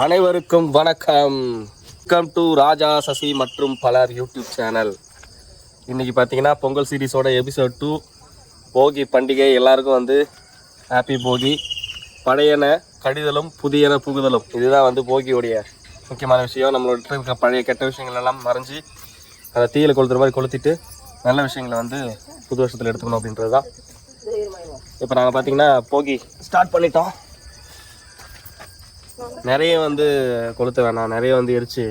அனைவருக்கும் வணக்கம். Welcome to ராஜா சசி மற்றும் பலர் யூடியூப் சேனல். இன்றைக்கி பார்த்தீங்கன்னா பொங்கல் சீரீஸோட எபிசோட் 2 போகி பண்டிகை. எல்லாருக்கும் ஹாப்பி போகி. பழையன கடிதலும் புதியன புகுதலும், இதுதான் போகியோடைய முக்கியமான விஷயம். நம்மளோட இருக்க பழைய கெட்ட விஷயங்கள் எல்லாம் மறைஞ்சி அதை தீயில கொளுத்துற மாதிரி கொளுத்திட்டு நல்ல விஷயங்களை புது வருஷத்தில் எடுத்துக்கணும் அப்படின்றது தான். இப்போ நாங்கள் பார்த்தீங்கன்னா போகி ஸ்டார்ட் பண்ணிட்டோம். நிறைய கொளுத்த வேணாம், நிறைய எரிச்சு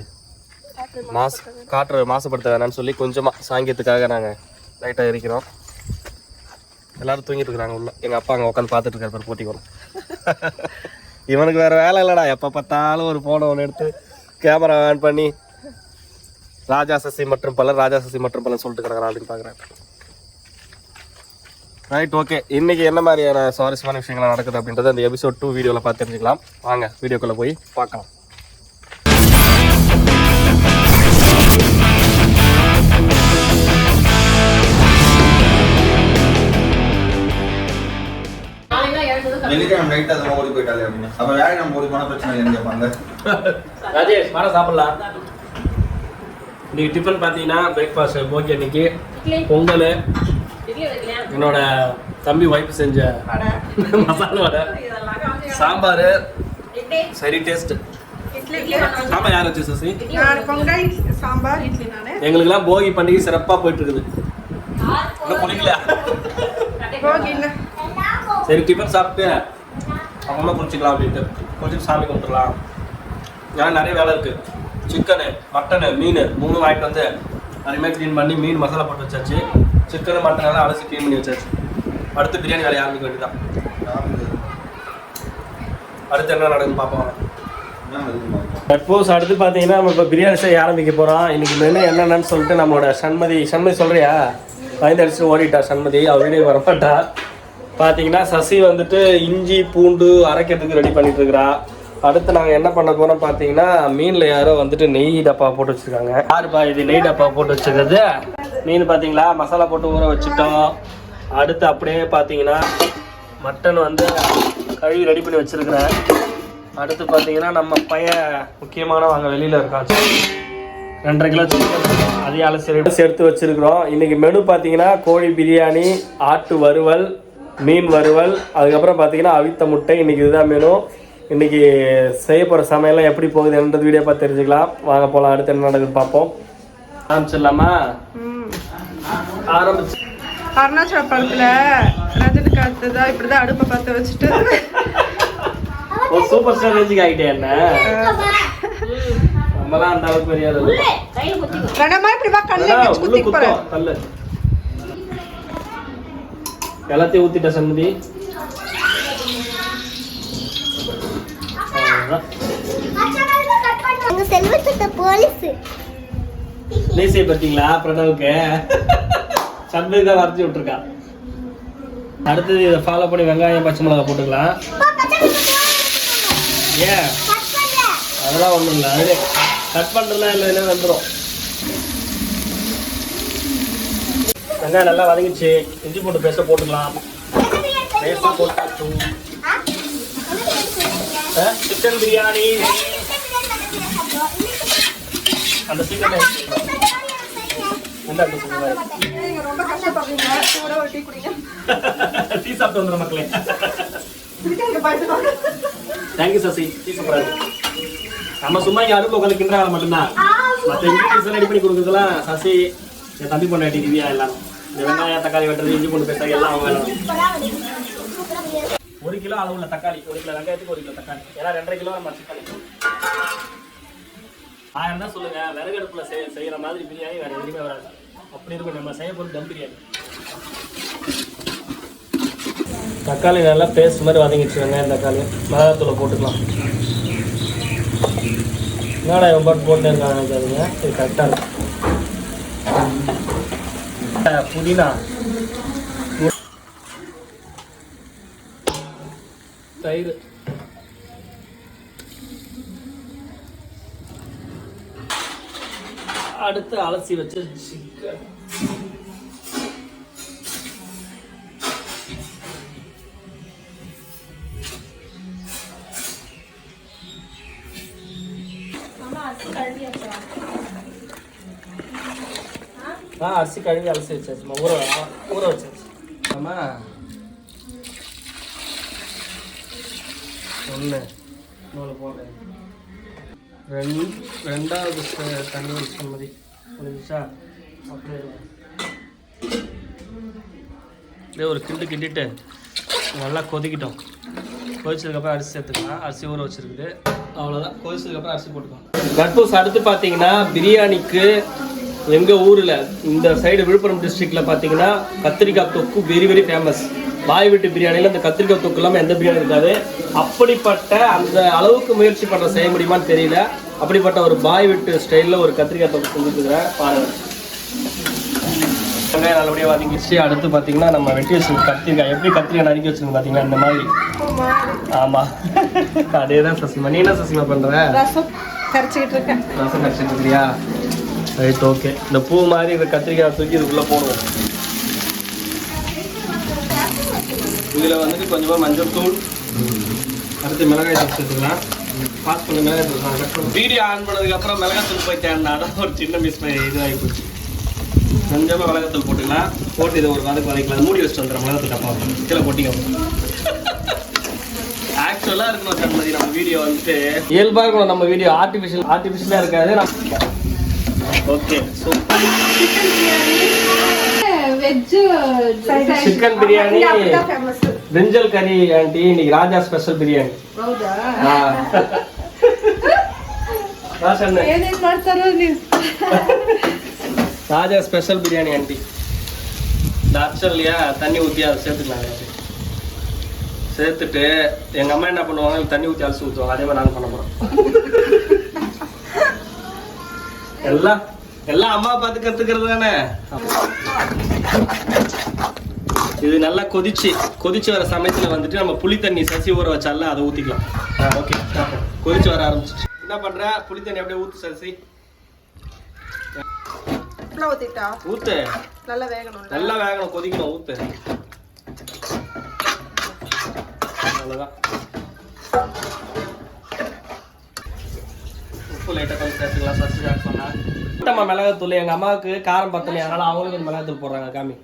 மாசுபடுத்த வேணாம்னு சொல்லி கொஞ்சமாக சாங்கியத்துக்காக நாங்கள் லைட்டாக எரிக்கிறோம். எல்லோரும் தூங்கிட்டு இருக்கிறாங்க உள்ள. எங்கள் அப்பா அங்கே உட்காந்து பார்த்துட்டு இருக்காரு போட்டி வரும். இவனுக்கு வேறு வேலை இல்லைடா, எப்போ பார்த்தாலும் ஒரு ஃபோனை ஒன்று எடுத்து கேமரா ஆன் பண்ணி ராஜா சசி மற்றும் பலர் சொல்லிட்டு கிடக்குறான் அப்படின்னு பார்க்குறேன். Right, okay. இன்றைக்கி என்ன மாதிரியான சுவாரஸ்யமான விஷயங்கள் நடக்குது அப்படின்றத அந்த எபிசோட் 2 வீடியோவில் பார்த்து தெரிஞ்சுக்கலாம். வாங்க வீடியோக்குள்ளே போய் பார்க்கலாம். ராஜேஷ் வாடா சாப்பிடலாம். இன்னைக்கு டிஃபன் பார்த்தீங்கன்னா பிரேக்ஃபாஸ்ட் போகி அன்னைக்கு பொங்கல், என்னோட தம்பி ஒய்ஃப் செஞ்ச மசாலா வடை, சாம்பார், சரி டேஸ்ட். சாம்பார் யார் வச்சு சசி? சாம்பார் இட்லி. எங்களுக்குலாம் போகி பண்டிகை சிறப்பாக போயிட்டு இருக்குது. இன்னும் குளிக்கல. சரி டிஃபன் சாப்பிட்டு அப்புறமா குளிச்சிக்கலாம் அப்படின்ட்டு குளிச்சுட்டு சாமி கும்பிட்டுலாம். ஏன்னா நிறைய வேலை இருக்குது. சிக்கனு, மட்டனு, மீன் 3 வாங்கிட்டு அதுமாதிரி க்ளீன் பண்ணி மீன் மசாலா போட்டு வச்சாச்சு. சிக்கனு மட்டனெல்லாம் அலசி க்ளீன் பண்ணி வச்சாச்சு. அடுத்து பிரியாணி வேலையை ஆரம்பிக்க வேண்டியதான். அடுத்து என்ன நடக்குன்னு பார்ப்போம். சப்போஸ் அடுத்து பார்த்தீங்கன்னா நம்ம இப்போ பிரியாணி செய்ய ஆரம்பிக்க போகிறோம். இன்றைக்கி மெனு என்னென்னு சொல்லிட்டு நம்மளோட சண்மதி சொல்கிறியா? பயந்து அடிச்சுட்டு ஓடிட்டா சண்மதி, அவர் வீடியோ வரமாட்டா. பார்த்தீங்கன்னா சசி இஞ்சி பூண்டு அரைக்கிறதுக்கு ரெடி பண்ணிட்டு இருக்கிறா. அடுத்து நாங்கள் என்ன பண்ண போகிறோம் பார்த்தீங்கன்னா, மீனில் யாரோ நெய் டப்பா போட்டு வச்சுருக்காங்க. யாருப்பா இது நெய் டப்பா போட்டு வச்சுருக்கிறது? மீன் பார்த்தீங்களா, மசாலா போட்டு ஊற வச்சுட்டோம். அடுத்து அப்படியே பார்த்தீங்கன்னா மட்டன் கழுவி ரெடி பண்ணி வச்சுருக்கிறேன். அடுத்து பார்த்தீங்கன்னா நம்ம பையன் முக்கியமானவங்க வெளியில் இருக்கான். 2.5 கிலோ சிக்கன் அதையும் அலசி சேர்த்து வச்சுருக்குறோம். இன்றைக்கி மெனு பார்த்தீங்கன்னா கோழி பிரியாணி, ஆட்டு வறுவல், மீன் வறுவல், அதுக்கப்புறம் பார்த்தீங்கன்னா அவித்த முட்டை. இன்றைக்கி இதுதான் மெனு. இன்றைக்கி செய்ய போகிற சமையல்லாம் எப்படி போகுதுன்றது வீடியோ பார்த்து தெரிஞ்சுக்கலாம். வாங்க போகலாம். அடுத்து என்ன நடக்குதுன்னு பார்ப்போம். ஆரம்பிச்சிடலாமா? ஆரம்பிச்சு அருணாச்சல படத்தில் ரஜினிகாந்த் தான் இப்படி தான் அடுப்பை பற்ற வச்சுட்டு ஒரு சூப்பர் ஸ்டார் ரேஞ்சுக்கு ஆகிட்டே. என்ன நம்மலாம் அந்த அளவுக்கு பெரிய கல்லு எல்லாத்தையும் ஊற்றிட்ட சண்முதி. லேசை பார்த்தீங்களா பிரணவுக்கு? சண்முதி தான் வரைச்சி விட்டுருக்கா. அடுத்தது இதை ஃபாலோ பண்ணி வெங்காயம் பச்சை மிளகா போட்டுக்கலாம். ஏன் அதெல்லாம் ஒன்றும் இல்லை, அது கட் பண்ணுறதுலாம் இல்லை, வந்துடும். வெங்காயம் நல்லா வதங்கிச்சு. இஞ்சி போட்டு பேஸ்ட்டாக போட்டுக்கலாம். பேஸ்ட்டாக போட்டு சிக்கன் பிரியாணி அந்த சிக்கன் டீ சாப்பிட்டு வந்துடும் மக்களே. தேங்க்யூ சசி. டீ சூப்பராக. நம்ம சும்மா இங்கே அடுப்பு உட்காந்து கிண்டுறாங்க மட்டும்தான். மற்ற இன்கிரீடியன்ஸ் ரெடி பண்ணி கொடுக்குறதுலாம் சசி, என் தம்பி பொண்டாட்டி திவ்யா எல்லாரும். இந்த வெங்காயம் தக்காளி வெட்டுறது, இஞ்சி பூண்டு பேஸ்ட் எல்லாம் அவங்க வேணும். 1 கிலோ அளவுள்ள தக்காளி, 1 கிலோ வெங்காயத்துக்கு 1 கிலோ தக்காளி, ஏன்னா 2.5 கிலோ நம்ம சிக்கன். ஆயிரம் தான் சொல்லுங்க, விறகு அடுப்பில் செய்கிற மாதிரி பிரியாணி வேறு எதுவுமே வராது. அப்படி இருக்கும் நம்ம செய்ய போகிற தம் பிரியாணி. தக்காளி நல்லா பேஸ்ட் மாதிரி வதங்கிச்சு. வெங்காயம் தக்காளி மிளகாத்தூளை போட்டுக்கலாம். என்னடா இவன் பாட்டு போட்டு இருக்காங்க நினைக்காதீங்க, இது கரெக்டாக இருக்கும். புதினா, தயிர், அடுத்து அலசி வச்ச சிக்கன், அரிசி கழுவி அலசி வச்சாச்சுமா. ஊற வச்சாச்சு. ஆமாம், ஒன்று போடுறேன். ரெண்டாவது தண்ணி வச்ச மாதிரி முடிஞ்சிச்சா? அப்படியே ஒரு கிண்டிட்டு நல்லா கொதிக்கிட்டோம். கொதிச்சதுக்கப்புறம் அரிசி சேர்த்துக்கலாம். அரிசி ஊற வச்சுருக்குது, அவ்வளோதான். கொதிச்சதுக்கப்புறம் அரிசி போட்டுக்கலாம். கட்பூஸ் அடுத்து பார்த்தீங்கன்னா பிரியாணிக்கு எங்கள் ஊரில் இந்த சைடு விழுப்புரம் டிஸ்ட்ரிக்டில் பார்த்தீங்கன்னா கத்திரிக்காய் தொக்கு வெரி வெரி ஃபேமஸ். பாய் வீட்டு பிரியாணியில் இந்த கத்திரிக்காய் தொக்கு இல்லாமல் எந்த பிரியாணி இருக்காது. அப்படிப்பட்ட அந்த அளவுக்கு முயற்சி பண்ணுற செய்ய முடியுமான்னு தெரியல. அப்படிப்பட்ட ஒரு பாய் வீட்டு ஸ்டைலில் ஒரு கத்திரிக்காய் தொக்கு செஞ்சுருக்கிறேன் பாருங்கள். வெங்காயம் நல்லபடியாக வதங்கிச்சு. அடுத்து பார்த்தீங்கன்னா நம்ம வெட்டி வச்சுருக்கோம் கத்திரிக்காய். எப்படி கத்திரிக்காய் நறுக்கி வச்சுருக்கோம் பார்த்தீங்கன்னா இந்த மாதிரி. ஆமாம், அதே தான் சசிமா. நீ என்ன சசிமா பண்ணுற? ரசம் கரைச்சிக்கிட்டு இருக்கேன். ரசம் கரைச்சிட்டு இருக்கிறியா? Right, okay. இந்த பூ மாதிரி இந்த கத்திரிக்காய் தூக்கி இதுக்குள்ளே போடுவோம். இதில் வந்துட்டு கொஞ்சமாக மஞ்சள் தூள், அடுத்து மிளகாய் தூள் சேர்த்துக்கலாம். பாஸ் பண்ணி மிளகாய் தூள் வீடியோ ஆன் பண்ணதுக்கப்புறம் மிளகாய் தூள் போய் தேடினா ஒரு சின்ன மிஸ் இதுவாகி போச்சு. கொஞ்சமாக மிளகாத்தூள் போட்டுக்கலாம். போட்டு இதை ஒரு வதக்கலாம். மூடி வச்சுட்டு வந்துடுறோம். மிளகாத்தூள் டப்பா கீழே போட்டிங்க. ஆக்சுவலாக இருக்கணும் சண்மதி நம்ம வீடியோ வந்துட்டு இயல்பாக இருக்கணும். நம்ம வீடியோ ஆர்டிஃபிஷியலாக இருக்காது. ஓகே, சிக்கன் பிரியாணி, பிரிஞ்சல் கறி ஆண்டி. இன்னைக்கு ராஜா ஸ்பெஷல் பிரியாணி. ராஜா ஸ்பெஷல் பிரியாணி ஆண்டி. இந்த அரிசல் இல்லையா, தண்ணி ஊற்றி அதை சேர்த்துக்கலாம். சேர்த்துட்டு எங்கள் அம்மா என்ன பண்ணுவாங்க, தண்ணி ஊற்றி அரிசி ஊற்றுவாங்க. அதே மாதிரி நாங்கள் பண்ண போகிறோம். எல்லாம் அம்மா பார்த்து கற்றுக்கிறது தானே. இது நல்லா கொதிச்சு வர சமயத்தில் வந்துட்டு நம்ம புளி தண்ணி சசி ஊற வச்சால அதை ஊற்றிக்கலாம். ஓகே, கொதிச்சு வர ஆரம்பிச்சிச்சு. என்ன பண்ணுற, புளி தண்ணி அப்படியே ஊற்று சசி. ஊத்து, நல்லா வேகணும், கொதிக்கணும், ஊத்து. அவ்வளோதான். உப்பு லைட்டாக கொஞ்சம் சேர்த்துக்கலாம். சசி சொன்னா நம்ம மிளகாத்தூள். எங்கள் அம்மாவுக்கு காரம் பத்தலை, அதனால அவங்களும் கொஞ்சம் மிளகாத்தூள் போடுறாங்க. காமி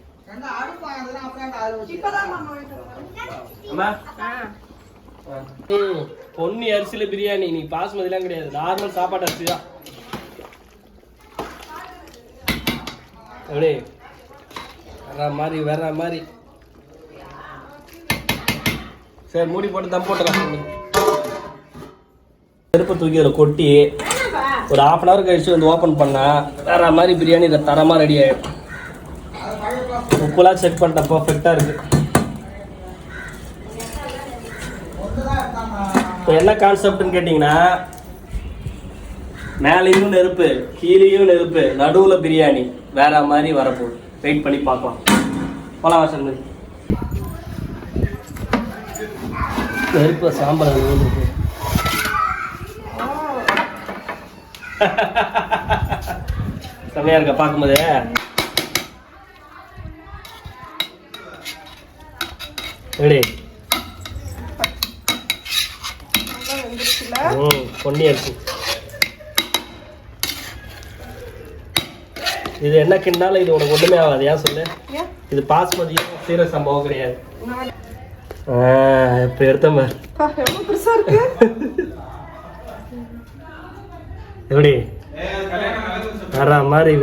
பொன்னி அரிசியில் பிரியாணி. நீ பாஸ்மதிலாம் கிடையாது, நார்மல் சாப்பாட்டு அரிசி தான். அப்படியே வேற மாதிரி. சரி, மூடி போட்டு தம் போட்டுலாம். நெருப்பை தூக்கி அதில் கொட்டி ஒரு 1/2 hour கழிச்சு வந்து ஓப்பன் பண்ணால் வேற மாதிரி பிரியாணி இதை தரமாக ரெடி ஆகிடும். உப்புலாம் செக் பண்ணிட்டேன், பர்ஃபெக்டாக இருக்குது. இப்போ என்ன கான்செப்ட்னு கேட்டிங்கன்னா, மேலேயும் நெருப்பு, கீழேயும் நெருப்பு, நடுவில் பிரியாணி வேற மாதிரி வரப்போகுது. வெயிட் பண்ணி பார்க்கலாம். போலாம் சண்மதி. நெருப்பு சாம்பார் செம்மையா இருக்க பார்க்கும்போது. ரெடி. பொன்னி அரிசி. இது என்ன கிண்டாலும் இது உனக்கு ஒன்றுமே ஆகாது. ஏன் சொல்லு, இது பாஸ்மதியும் சீரக சம்பவம் கிடையாது. இப்போ எடுத்த மாதிரி எப்படி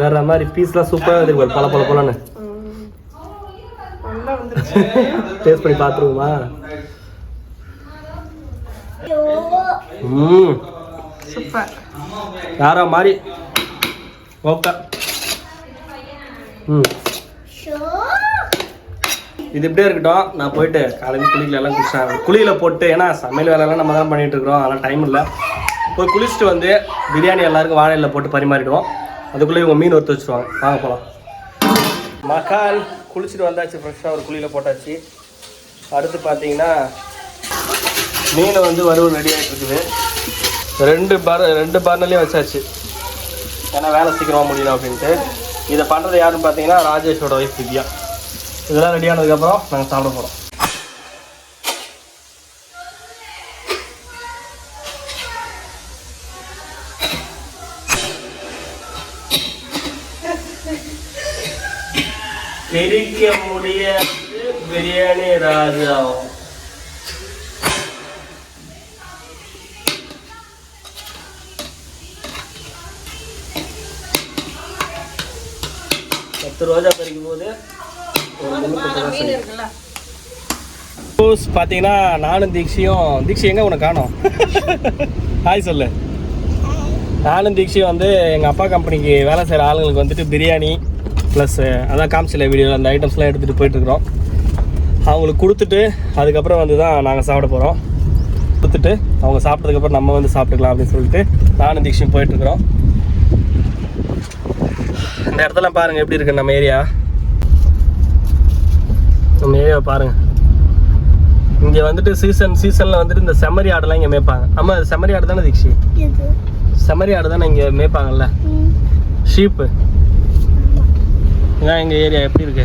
வேற மாதிரி பீஸ்லாம் சூப்பராக இருக்கு. பல போலன்னு டேஸ்ட் பண்ணி பார்த்துருவோமா? சூப்பர், வேற மாதிரி. ஓகே, இது இப்படியே இருக்கட்டும். நான் போயிட்டு காலையில் குளிக்கலாம் குளிச்சேன். குளியில் போட்டு, ஏன்னா சமையல் வேலையெல்லாம் நம்ம தான் பண்ணிகிட்டு இருக்கிறோம், அதெல்லாம் டைம் இல்லை. போய் குளிச்சுட்டு வந்து பிரியாணி எல்லாருக்கும் வாழையில் போட்டு பரிமாறிடுவோம். அதுக்குள்ளே இவங்க மீன் ஒருத்து வச்சுருவாங்க. வாங்க போகலாம். மகால் குளிச்சுட்டு வந்தாச்சு, ஃப்ரெஷ்ஷாக ஒரு குளியில் போட்டாச்சு. அடுத்து பார்த்தீங்கன்னா மீனை வந்து வறுவல் ரெடி ஆகிட்டு இருக்குது. 2 பர்னர்லேயும் வச்சாச்சு, ஏன்னா வேலை சீக்கிரமாக முடியணும் அப்படின்ட்டு. இதை பண்ணுறது யாருன்னு பார்த்தீங்கன்னா ராஜேஷோட ஒய்ஃப் திவ்யா. இதெல்லாம் ரெடி ஆனதுக்கப்புறம் நாங்கள் சாப்பிட போகிறோம். பிரிக்க முடியாது பிரியாணி ராஜாவும். ரோஜா பறிக்கும் போது பார்த்தீங்கன்னா நானும் தீக்ஷி எங்க உனக்கு காணோம். ஹாய் சொல்லு. நானும் தீக்ஷி வந்து எங்கள் அப்பா கம்பெனிக்கு வேலை செய்கிற ஆளுங்களுக்கு வந்துட்டு பிரியாணி ப்ளஸ் அதான் காமிச்சில வீடியோவில் அந்த ஐட்டம்ஸ்லாம் எடுத்துகிட்டு போயிட்டுருக்குறோம். அவங்களுக்கு கொடுத்துட்டு அதுக்கப்புறம் வந்து தான் நாங்கள் சாப்பிட போகிறோம். கொடுத்துட்டு அவங்க சாப்பிட்டதுக்கப்புறம் நம்ம வந்து சாப்பிட்டுக்கலாம் அப்படின்னு சொல்லிட்டு நானும் தீக்ஷியும் போயிட்டுருக்குறோம். இந்த இடத்துல பாருங்கள் எப்படி இருக்கு நம்ம ஏரியாவை பாருங்கள். இங்கே வந்துட்டு சீசனில் வந்துட்டு இந்த செம்மறி ஆடெல்லாம் இங்கே மேய்ப்பாங்க. ஆமாம் அது செம்மறி ஆடு தானே தீக்ஷி? செம்மறி ஆடு தானே இங்கே மேய்ப்பாங்கல்ல, ஷீப்பு. இதான் எங்கள் ஏரியா எப்படி இருக்கு.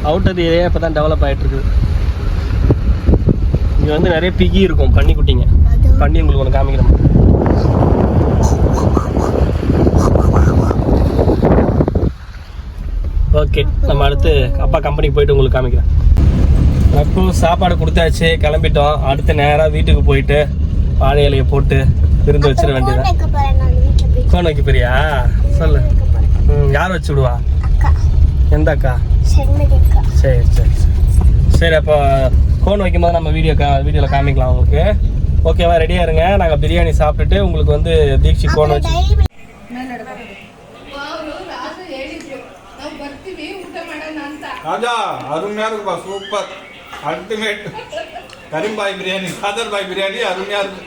அவுட்டர் ஏரியா இப்போ தான் டெவலப் ஆகிட்டு இருக்குது. இங்கே வந்து நிறைய பிகி இருக்கும், பன்னி குட்டிங்க. பன்னி உங்களுக்கு ஒன்று காமிக்கிறோம். ஓகே, நம்ம அடுத்து அப்பா கம்பெனிக்கு போயிட்டு உங்களுக்கு காமிக்கிறேன். அப்போ சாப்பாடு கொடுத்தாச்சு, கிளம்பிட்டோம். அடுத்து நேராக வீட்டுக்கு போயிட்டு வாழை இலையை போட்டு விருந்து வச்சிட வேண்டியதான். கோன் வைக்க போறியா? சொல்லு. யார் வச்சு விடுவா? எந்த அக்கா? சரி சரி சரி. அப்போ கோன் வைக்கும்போது நம்ம வீடியோவில் காமிக்கலாம் உங்களுக்கு. ஓகேவா? ரெடியாக இருங்க. நாங்கள் பிரியாணி சாப்பிட்டுட்டு உங்களுக்கு வந்து தீக்ஷி கோன் வச்சு ராஜா அருமையா இருக்குப்பா, சூப்பர், அல்டிமேட். கரீம்பாய் பிரியாணி, காதர் பாய் பிரியாணி அருமையா இருக்கு.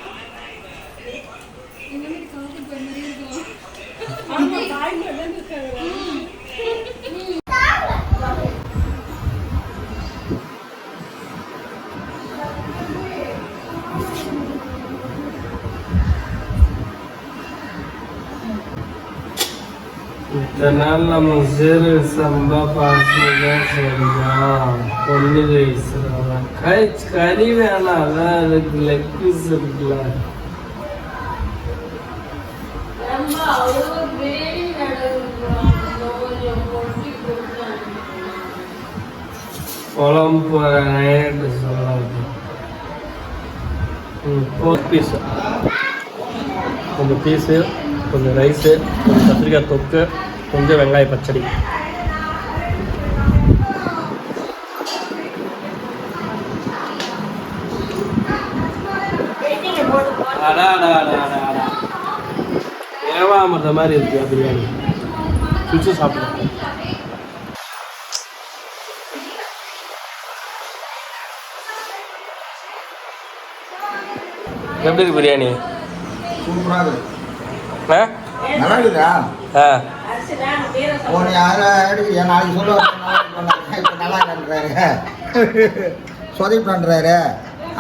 இதனால் நம்ம சீரு சம்பா பாசிதான் செஞ்சோம். பொண்ணு வயசுல கறி வேணாம், அதான் அதுக்கு லெக் பீஸ் இருக்குல்ல. குழம்பு நைட்டு சொல்லாது. பீஸு கொஞ்சம் பீஸு, கொஞ்சம் ரைஸு, கொஞ்சம் கத்திரிக்காய் தொக்கு, கொஞ்சம் வெங்காய பச்சடி. ஏவாமத மாதிரி இருக்கு பிரியாணி. பிடிச்சி சாப்பிடுறேன். எப்படி இருக்கு பிரியாணி? சூப்பரா இருக்கு. ஆ நல்லா இருக்குதா? ஆ ஒரு நாளைக்கு சொல்லுவாரு நல்லா இல்லைன்றாரு, சொதப்பி பண்ணுறாரு.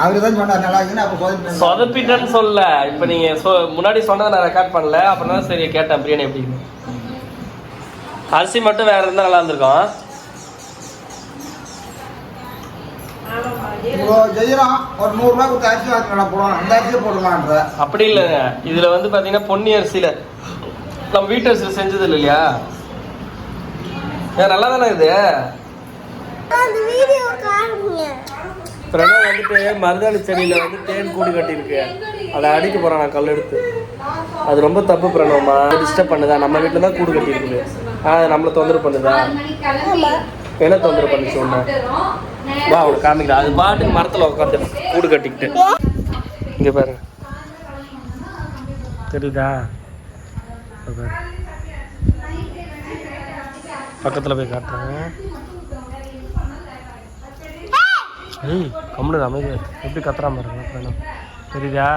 அவரு தான் சொன்னார் நல்லா இருக்குன்னு. அப்போ சொதப்பிட்டேன்னு சொல்ல. இப்போ நீங்கள் முன்னாடி சொன்னதை நான் ரெக்கார்ட் பண்ணல. அப்புறம் தான் சரி கேட்டேன் பிரியாணி எப்படின்னு. அரிசி மட்டும் வேறு இருந்தால் நல்லா இருந்திருக்கும். செய்யறோம், ஒரு 100 ரூபா கொடுத்து அரிசி வாங்க போடுவோம், அந்த அரிசியை போடலான்ற. அப்படி இல்லைங்க. இதில் வந்து பார்த்தீங்கன்னா பொன்னி அரிசியில் நம்ம வீட்டு அரிசியில் செஞ்சது இல்லையா? நல்லா தானே இது. பிரணவ் வந்துட்டு மருதாணி செடியில் வந்து தேன் கூடு கட்டியிருக்கு. அதை அடிக்க போகிறேன் நான் கல் எடுத்து. அது ரொம்ப தப்பு பிரணவமா. டிஸ்டர்ப் பண்ணுதா? நம்ம வீட்டில் தான் கூடு கட்டியிருக்குது. நம்மளை தொந்தரவு பண்ணுதா? என்ன தொந்தரவு பண்ணிச்சு ஒன்று? வா அவனுக்கு காமிக்கிறேன். அது பாட்டுக்கு மரத்தில் உட்காந்து கூடு கட்டிக்கிட்டு. இங்கே பாருங்க, தெரியுதா? பக்கத்தில் போய் காட்டுறேன். ஏய் கம்முனு அமைதி. எப்படி கத்துறாம பாருங்க. தெரியுதா?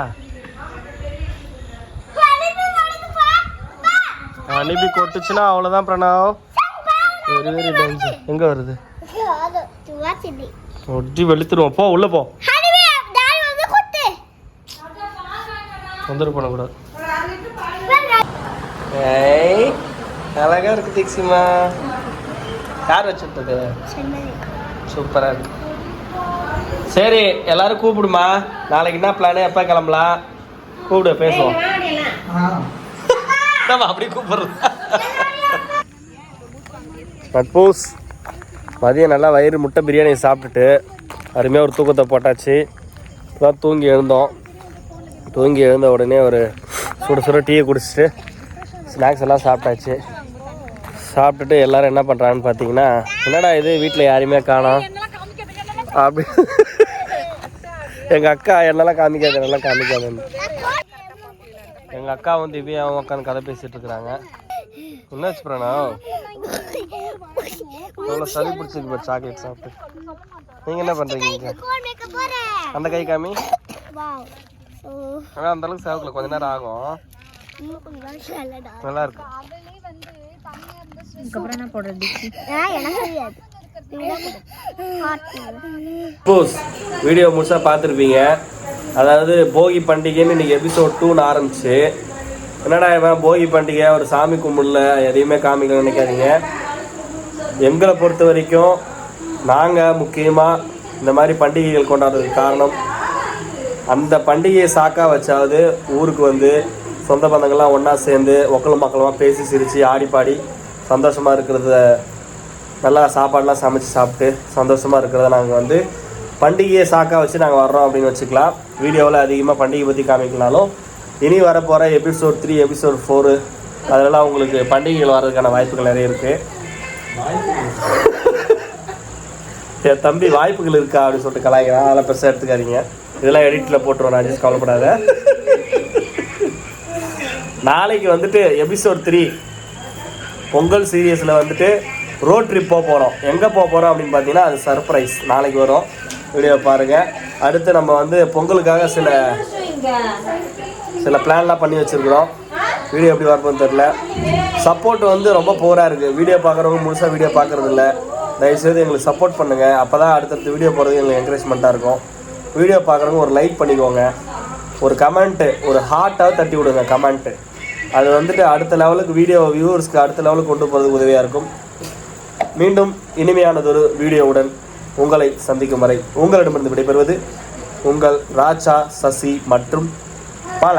அனுப்பி கொட்டுச்சுன்னா அவ்வளோதான் பிரணவ். Very very danger. எங்கே வருது? ஒட்டி வெளுத்துருவோம். போ உள்ள போ. தொந்தரவு பண்ணக்கூடாது. ஏய் அழகா இருக்கு தீக்ஷிமா. யார் வச்சுட்டது? சூப்பரா இருக்கு. சரி எல்லாரும் கூப்பிடுமா. நாளைக்கு என்ன பிளானு? எப்போ கிளம்பலாம்? கூப்பிடு, பேசுவோம். நம்ம அப்படி கூப்பிடுறோம். நட்பூஸ் மதியம் நல்லா வயிறு முட்டை பிரியாணி சாப்பிட்டுட்டு அருமையாக ஒரு தூக்கத்தை போட்டாச்சு. இப்போதான் தூங்கி எழுந்தோம். தூங்கி எழுந்த உடனே ஒரு சுட டீயை குடிச்சிட்டு ஸ்நாக்ஸ் எல்லாம் சாப்பிட்டாச்சு. சாப்பிட்டுட்டு எல்லோரும் என்ன பண்ணுறாங்கன்னு பார்த்தீங்கன்னா, என்னடா இது வீட்டில் யாரையுமே காணோம் அப்படி எங்கள் அக்கா என்னெல்லாம் காமிக்காது என்னெல்லாம் காமிக்காதுன்னு எங்கள் அக்காவும் திவ்யாவும் உட்காந்து கதை பேசிகிட்டு இருக்கிறாங்க. என்னாச்சு பிரணவ்? எவ்வளோ சளி பிடிச்சிருக்கு சாக்லேட் சாப்பிட்டு. நீங்கள் என்ன பண்ணுறீங்க? அந்த கை காமி. ஆனால் அந்தளவுக்கு சேவக்கில் கொஞ்ச நேரம் ஆகும். நல்லா இருக்கு. வீடியோ முழுசாக பார்த்துருப்பீங்க. அதாவது போகி பண்டிகைன்னு இன்னைக்கு எபிசோட் 2 ஆரம்பிச்சு. என்னடா இவன் போகி பண்டிகை ஒரு சாமி கும்பிடல எதையுமே காமிக்கணும்னு நினைக்காதீங்க. எங்களை பொறுத்த வரைக்கும் நாங்கள் முக்கியமாக இந்த மாதிரி பண்டிகைகள் கொண்டாடுறதுக்கு காரணம், அந்த பண்டிகையை சாக்கா வச்சாவது ஊருக்கு வந்து சொந்த பந்தங்கள்லாம் ஒன்றா சேர்ந்து மக்களுமா பேசி சிரித்து ஆடி பாடி சந்தோஷமாக இருக்கிறத, நல்லா சாப்பாடெலாம் சமைச்சு சாப்பிட்டு சந்தோஷமாக இருக்கிறத நாங்கள் வந்து பண்டிகையை சாக்கா வச்சு நாங்கள் வர்றோம் அப்படின்னு வச்சுக்கலாம். வீடியோவில் அதிகமாக பண்டிகை பற்றி காமிக்கலாலும் இனி வரப்போகிற எபிசோட் 3 எபிசோட் 4 அதெல்லாம் உங்களுக்கு பண்டிகைகள் வர்றதுக்கான வாய்ப்புகள் நிறைய இருக்குது. என் தம்பி வாய்ப்புகள் இருக்கா அப்படின்னு சொல்லிட்டு கலாய்க்கிறான். அதெல்லாம் பெருசாக எடுத்துக்காதீங்க. இதெல்லாம் எடிட்டில் போட்டுருவோம். நான் கவலைப்படாத. நாளைக்கு வந்துட்டு எபிசோட் 3 பொங்கல் சீரியஸில் வந்துட்டு ரோட் ட்ரிப் போகிறோம். எங்கே போகிறோம் அப்படின்னு பார்த்தீங்கன்னா அது சர்ப்ரைஸ். நாளைக்கு வரும், வீடியோ பாருங்கள். அடுத்து நம்ம வந்து பொங்கலுக்காக சில பிளான்லாம் பண்ணி வச்சுருக்குறோம். வீடியோ எப்படி வரப்போன்னு தெரில. சப்போர்ட் வந்து ரொம்ப போராக இருக்குது. வீடியோ பார்க்குறவங்க முழுசாக வீடியோ பார்க்குறது இல்லை. தயவுசெய்து எங்களுக்கு சப்போர்ட் பண்ணுங்கள். அப்போ தான் அடுத்தடுத்து வீடியோ போகிறது எங்களுக்கு என்கரேஜ்மெண்ட்டாக இருக்கும். வீடியோ பார்க்குறவங்க ஒரு லைக் பண்ணிக்கோங்க, ஒரு கமெண்ட்டு, ஒரு ஹார்ட்டாக தட்டி விடுங்க கமெண்ட்டு. அது வந்துட்டு அடுத்த லெவலுக்கு வீடியோ வியூவர்ஸ்க்கு அடுத்த லெவலுக்கு கொண்டு போகிறதுக்கு உதவியாக இருக்கும். மீண்டும் இனிமையானதொரு வீடியோவுடன் உங்களை சந்திக்கும் வரை உங்களிடமிருந்து விடைபெறுவது உங்கள் ராஜா, சசி மற்றும் பல.